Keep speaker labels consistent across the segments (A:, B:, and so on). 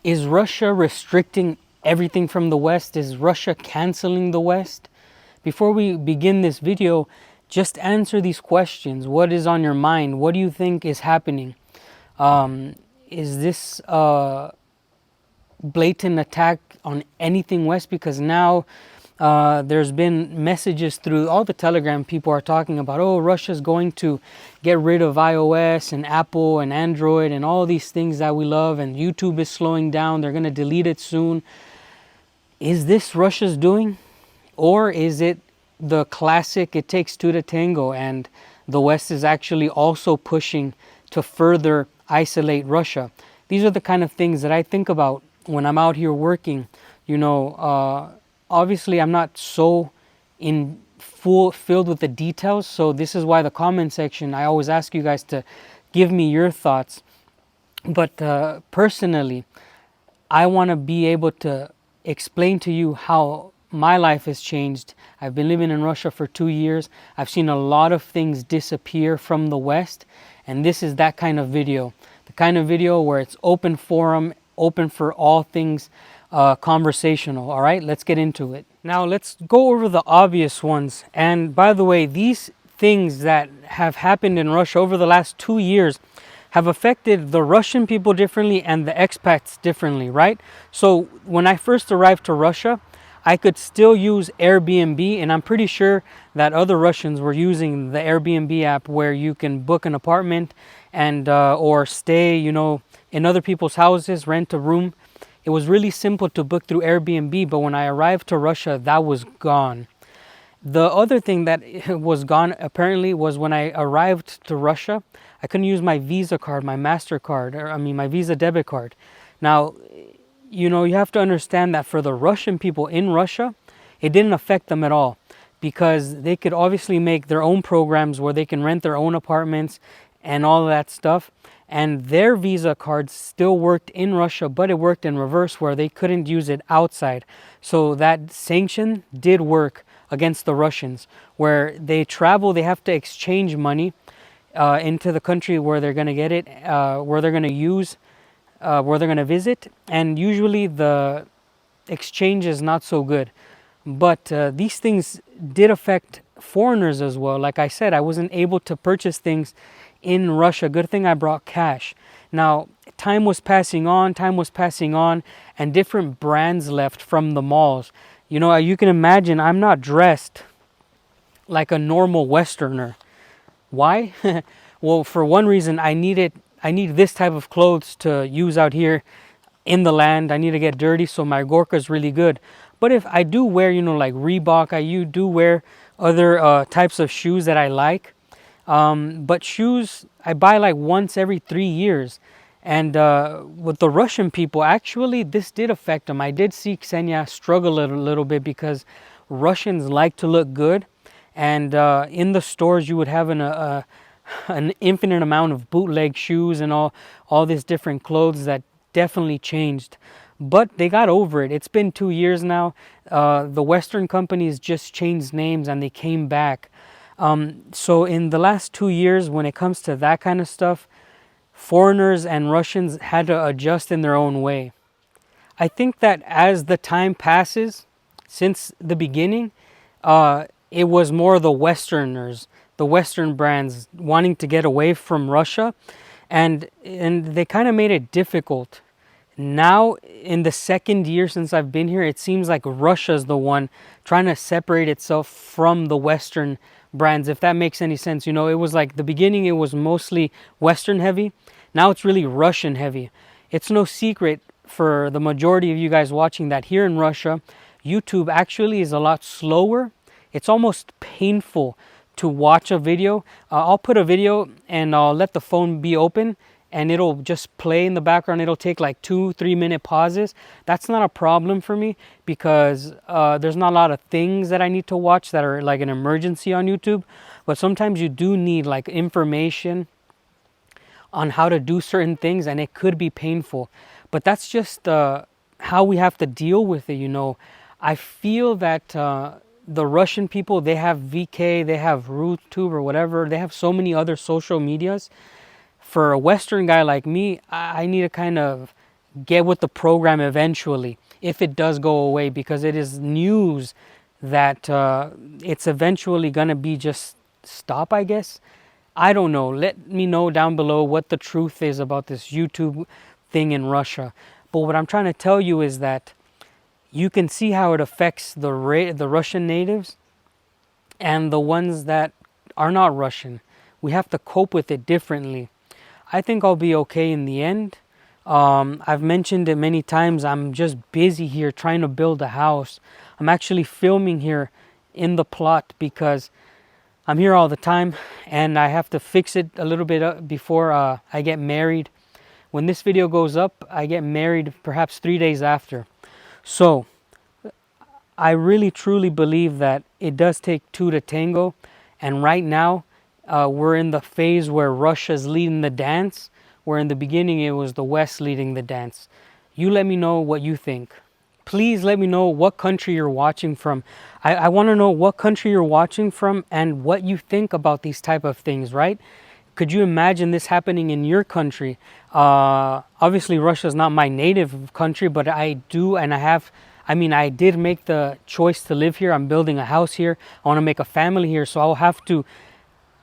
A: Is Russia restricting everything from the West? Is Russia canceling the West? Before we begin this video, just answer these questions. What is on your mind? What do you think is happening? Is this blatant attack on anything West? Because now there's been messages through all the Telegram. People are talking about, oh, Russia's going to get rid of iOS and Apple and Android and all these things that we love, and YouTube is slowing down. They're going to delete it soon. Is this Russia's doing? Or is it the classic, it takes two to tango, and the West is actually also pushing to further isolate Russia? These are the kind of things that I think about when I'm out here working. You know, obviously I'm not so filled with the details, so this is why the comment section, I always ask you guys to give me your thoughts. But personally, I want to be able to explain to you how my life has changed. I've been living in Russia for 2 years. I've seen a lot of things disappear from the West, and this is that kind of video. The kind of video where it's open forum, open for all things conversational. All right, let's get into it. Now let's go over the obvious ones. And by the way, these things that have happened in Russia over the last 2 years have affected the Russian people differently and the expats differently, right? So when I first arrived to Russia, I could still use Airbnb, and I'm pretty sure that other Russians were using the Airbnb app where you can book an apartment and or stay, you know, in other people's houses, rent a room. It was really simple to book through Airbnb, but when I arrived to Russia, that was gone. The other thing that was gone apparently was when I arrived to Russia, I couldn't use my Visa card, my MasterCard, or my Visa debit card. Now, you know, you have to understand that for the Russian people in Russia, it didn't affect them at all, because they could obviously make their own programs where they can rent their own apartments and all of that stuff. And their Visa cards still worked in Russia, but it worked in reverse where they couldn't use it outside. So that sanction did work against the Russians. Where they travel, they have to exchange money into the country where they're going to get it, where they're going to use, where they're going to visit. And usually the exchange is not so good. But these things did affect foreigners as well. Like I said, I wasn't able to purchase things in Russia. Good thing I brought cash. Now, time was passing on, and different brands left from the malls. You know, you can imagine I'm not dressed like a normal Westerner. Why? Well, for one reason, I need this type of clothes to use out here in the land. I need to get dirty, so my Gorka is really good. But if I do wear, you know, like Reebok, I do wear other types of shoes that I like. But shoes, I buy like once every 3 years. And with the Russian people, actually, this did affect them. I did see Ksenia struggle a little bit because Russians like to look good. And in the stores, you would have an infinite amount of bootleg shoes and all these different clothes that definitely changed. But they got over it. It's been 2 years now. The Western companies just changed names and they came back. So in the last 2 years, when it comes to that kind of stuff, foreigners and Russians had to adjust in their own way. I think that as the time passes, since the beginning, it was more the Westerners, the Western brands wanting to get away from Russia, and they kind of made it difficult. Now, in the second year since I've been here, it seems like Russia's the one trying to separate itself from the Western brands, if that makes any sense. You know, it was like the beginning, it was mostly Western heavy. Now it's really Russian heavy. It's no secret for the majority of you guys watching that here in Russia, YouTube actually is a lot slower. It's almost painful to watch a video. I'll put a video and I'll let the phone be open and it'll just play in the background. It'll take like 2-3 minute pauses. That's not a problem for me because there's not a lot of things that I need to watch that are like an emergency on YouTube. But sometimes you do need like information on how to do certain things, and it could be painful. But that's just how we have to deal with it, you know. I feel that the Russian people, they have VK, they have RooTube or whatever. They have so many other social medias. For a Western guy like me, I need to kind of get with the program eventually, if it does go away, because it is news that it's eventually going to be just stop, I guess. I don't know. Let me know down below what the truth is about this YouTube thing in Russia. But what I'm trying to tell you is that you can see how it affects the Russian natives and the ones that are not Russian. We have to cope with it differently. I think I'll be okay in the end. I've mentioned it many times. I'm just busy here trying to build a house. I'm actually filming here in the plot because I'm here all the time and I have to fix it a little bit before I get married. When this video goes up, I get married perhaps 3 days after. So I really truly believe that it does take two to tango. And right now we're in the phase where Russia's leading the dance, where in the beginning it was the West leading the dance. You let me know what you think. Please let me know what country you're watching from. I want to know what country you're watching from and what you think about these type of things, right? Could you imagine this happening in your country? Obviously, Russia is not my native country, but I do, and I did make the choice to live here. I'm building a house here. I want to make a family here, so I'll have to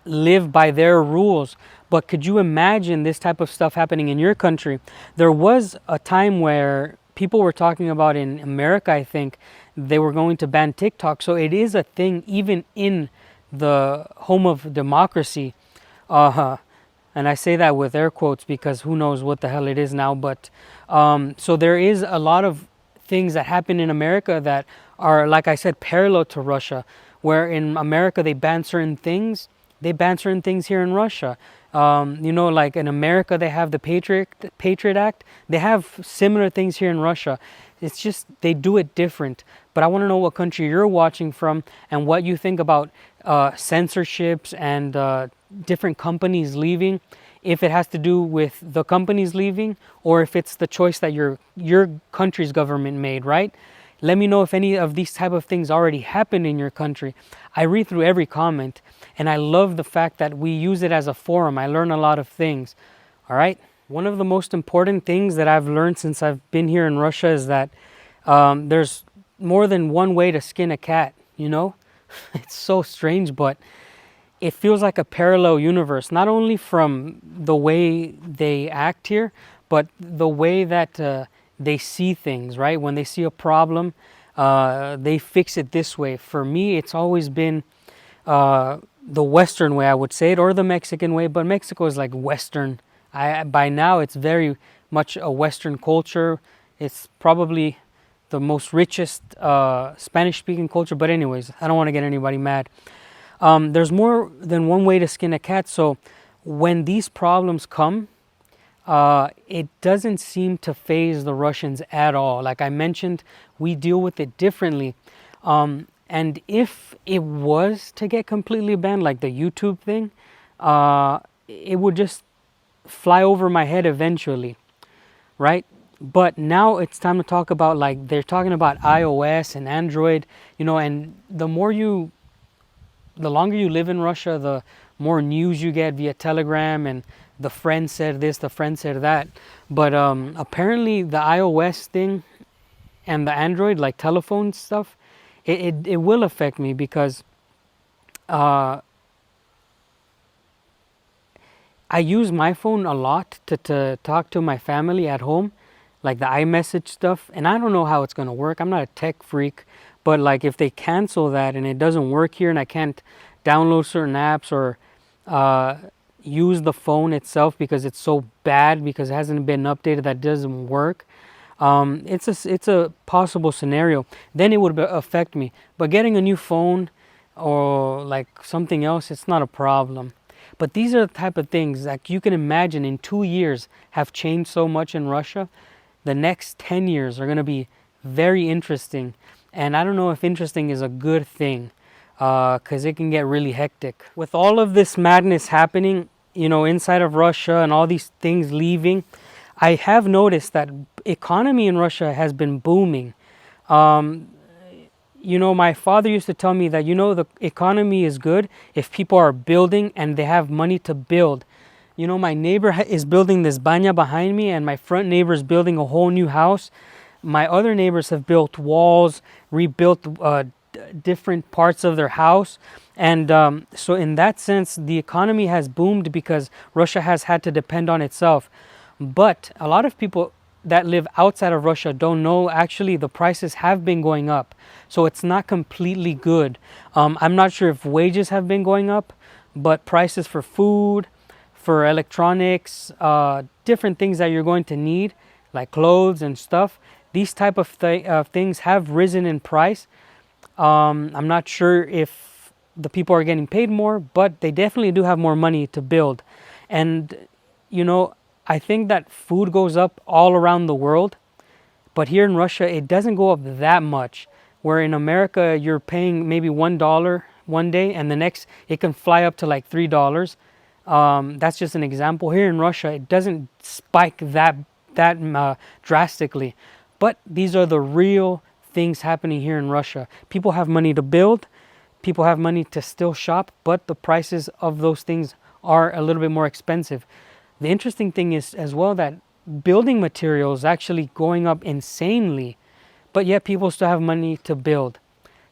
A: live by their rules. But could you imagine this type of stuff happening in your country? There was a time where people were talking about in America, I think, they were going to ban TikTok. So it is a thing even in the home of democracy. And I say that with air quotes because who knows what the hell it is now. But so there is a lot of things that happen in America that are, like I said, parallel to Russia, where in America they ban certain things. They ban certain things here in Russia. Like in America, they have the Patriot Act. They have similar things here in Russia. It's just they do it different. But I want to know what country you're watching from and what you think about censorships and different companies leaving. If it has to do with the companies leaving or if it's the choice that your country's government made, right? Let me know if any of these type of things already happened in your country. I read through every comment and I love the fact that we use it as a forum. I learn a lot of things. All right. One of the most important things that I've learned since I've been here in Russia is that there's more than one way to skin a cat, you know? It's so strange, but it feels like a parallel universe, not only from the way they act here, but the way that they see things, right? When they see a problem, they fix it this way. For me, it's always been the Western way, I would say it, or the Mexican way, but Mexico is like Western. By now, it's very much a Western culture. It's probably the most richest Spanish-speaking culture. But anyways, I don't want to get anybody mad. There's more than one way to skin a cat. So when these problems come, it doesn't seem to faze the Russians at all. Like I mentioned, we deal with it differently. And if it was to get completely banned, like the YouTube thing, it would just fly over my head eventually, right? But now it's time to talk about, like, they're talking about iOS and Android, and the longer you live in Russia, the more news you get via Telegram and the friend said this, the friend said that. But apparently the iOS thing and the Android, like telephone stuff, it will affect me because I use my phone a lot to talk to my family at home, like the iMessage stuff. And I don't know how it's going to work. I'm not a tech freak. But like if they cancel that and it doesn't work here and I can't download certain apps or use the phone itself because it's so bad because it hasn't been updated that doesn't work, it's a possible scenario. Then it would affect me. But getting a new phone or like something else, it's not a problem. But these are the type of things that you can imagine in 2 years have changed so much in Russia. The next 10 years are going to be very interesting. And I don't know if interesting is a good thing because it can get really hectic. With all of this madness happening, inside of Russia and all these things leaving, I have noticed that economy in Russia has been booming. My father used to tell me that, the economy is good if people are building and they have money to build. You know, my neighbor is building this banya behind me, and my front neighbor is building a whole new house. My other neighbors have built walls, rebuilt different parts of their house. And so in that sense, the economy has boomed because Russia has had to depend on itself. But a lot of people that live outside of Russia don't know actually the prices have been going up. So it's not completely good. I'm not sure if wages have been going up, but prices for food, for electronics, different things that you're going to need, like clothes and stuff, these type of things have risen in price. I'm not sure if the people are getting paid more, but they definitely do have more money to build. And, you know, I think that food goes up all around the world, but here in Russia, it doesn't go up that much. Where in America, you're paying maybe $1 one day, and the next, it can fly up to like $3. That's just an example. Here in Russia, it doesn't spike that drastically. But these are the real things happening here in Russia. People have money to build, people have money to still shop, but the prices of those things are a little bit more expensive. The interesting thing is as well that building materials actually going up insanely, but yet people still have money to build.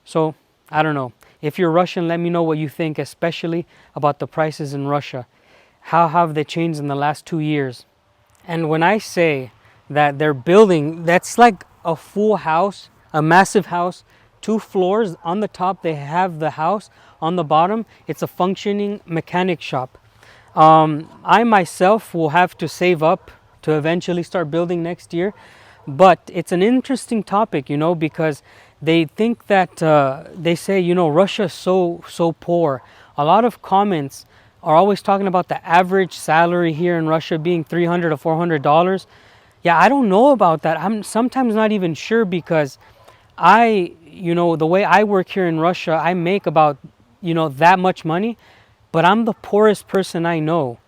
A: So I don't know. If you're Russian, let me know what you think, especially about the prices in Russia. How have they changed in the last 2 years? And when I say that they're building, that's like a full house, a massive house, 2 floors. On the top, they have the house. On the bottom, it's a functioning mechanic shop. I myself will have to save up to eventually start building next year. But it's an interesting topic, you know, because they think that they say, you know, Russia is so poor. A lot of comments are always talking about the average salary here in Russia being $300 to $400. Yeah, I don't know about that. I'm sometimes not even sure because you know, the way I work here in Russia, I make about, you know, that much money, but I'm the poorest person I know.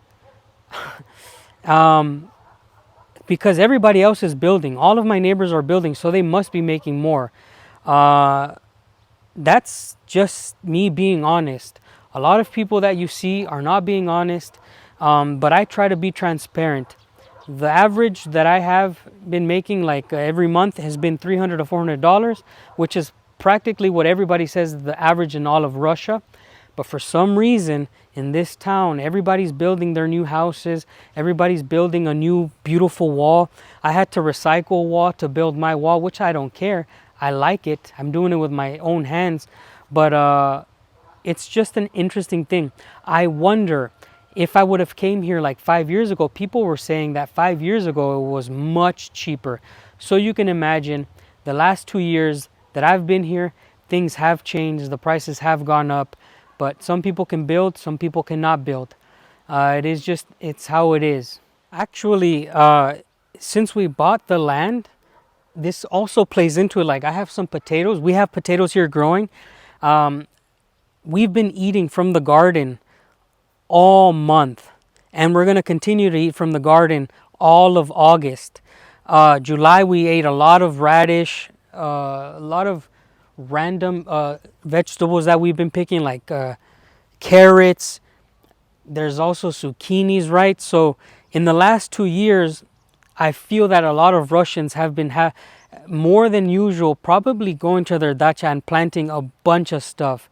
A: Because everybody else is building. All of my neighbors are building, so they must be making more. That's just me being honest. A lot of people that you see are not being honest, but I try to be transparent. The average that I have been making like every month has been $300 to $400, which is practically what everybody says is the average in all of Russia. But for some reason, in this town, everybody's building their new houses. Everybody's building a new beautiful wall. I had to recycle wall to build my wall, which I don't care. I like it. I'm doing it with my own hands. But it's just an interesting thing. I wonder if I would have came here like 5 years ago. People were saying that 5 years ago it was much cheaper. So you can imagine the last 2 years that I've been here, things have changed. The prices have gone up. But some people can build, some people cannot build. It's how it is. Actually, since we bought the land, this also plays into it. Like I have some potatoes. We have potatoes here growing. We've been eating from the garden all month. And we're going to continue to eat from the garden all of August. July, we ate a lot of radish, a lot of random vegetables that we've been picking, like carrots. There's also zucchinis, right? So in the last 2 years, I feel that a lot of Russians have been more than usual probably going to their dacha and planting a bunch of stuff.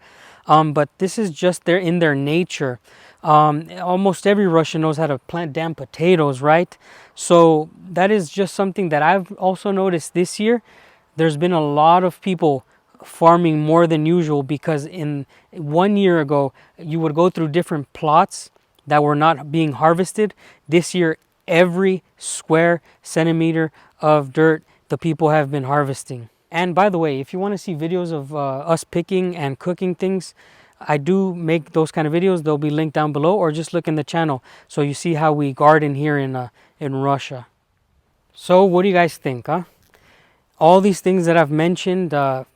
A: But this is just in their nature. Almost every Russian knows how to plant damn potatoes, right? So that is just something that I've also noticed this year. There's been a lot of people farming more than usual because in 1 year ago you would go through different plots that were not being harvested. This year every square centimeter of dirt the people have been harvesting. And by the way, if you want to see videos of us picking and cooking things, I do make those kind of videos. They'll be linked down below, or just look in the channel so you see how we garden here in Russia. So what do you guys think, huh? All these things that I've mentioned,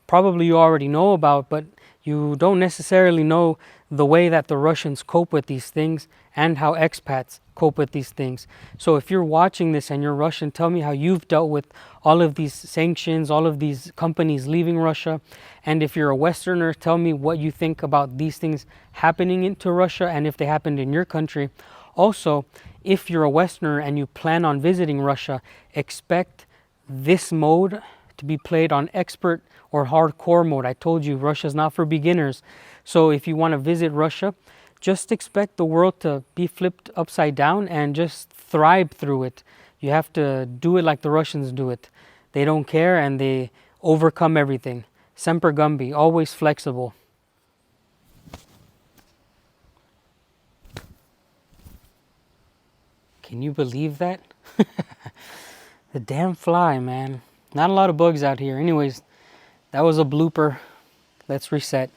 A: probably you already know about, but you don't necessarily know the way that the Russians cope with these things and how expats cope with these things. So if you're watching this and you're Russian, tell me how you've dealt with all of these sanctions, all of these companies leaving Russia. And if you're a Westerner, tell me what you think about these things happening into Russia and if they happened in your country. Also, if you're a Westerner and you plan on visiting Russia, expect this mode to be played on expert or hardcore mode. I told you Russia's not for beginners. So if you want to visit Russia, just expect the world to be flipped upside down and just thrive through it. You have to do it like the Russians do it. They don't care and they overcome everything. Semper Gumby, always flexible. Can you believe that? The damn fly, man. Not a lot of bugs out here. Anyways, that was a blooper. Let's reset.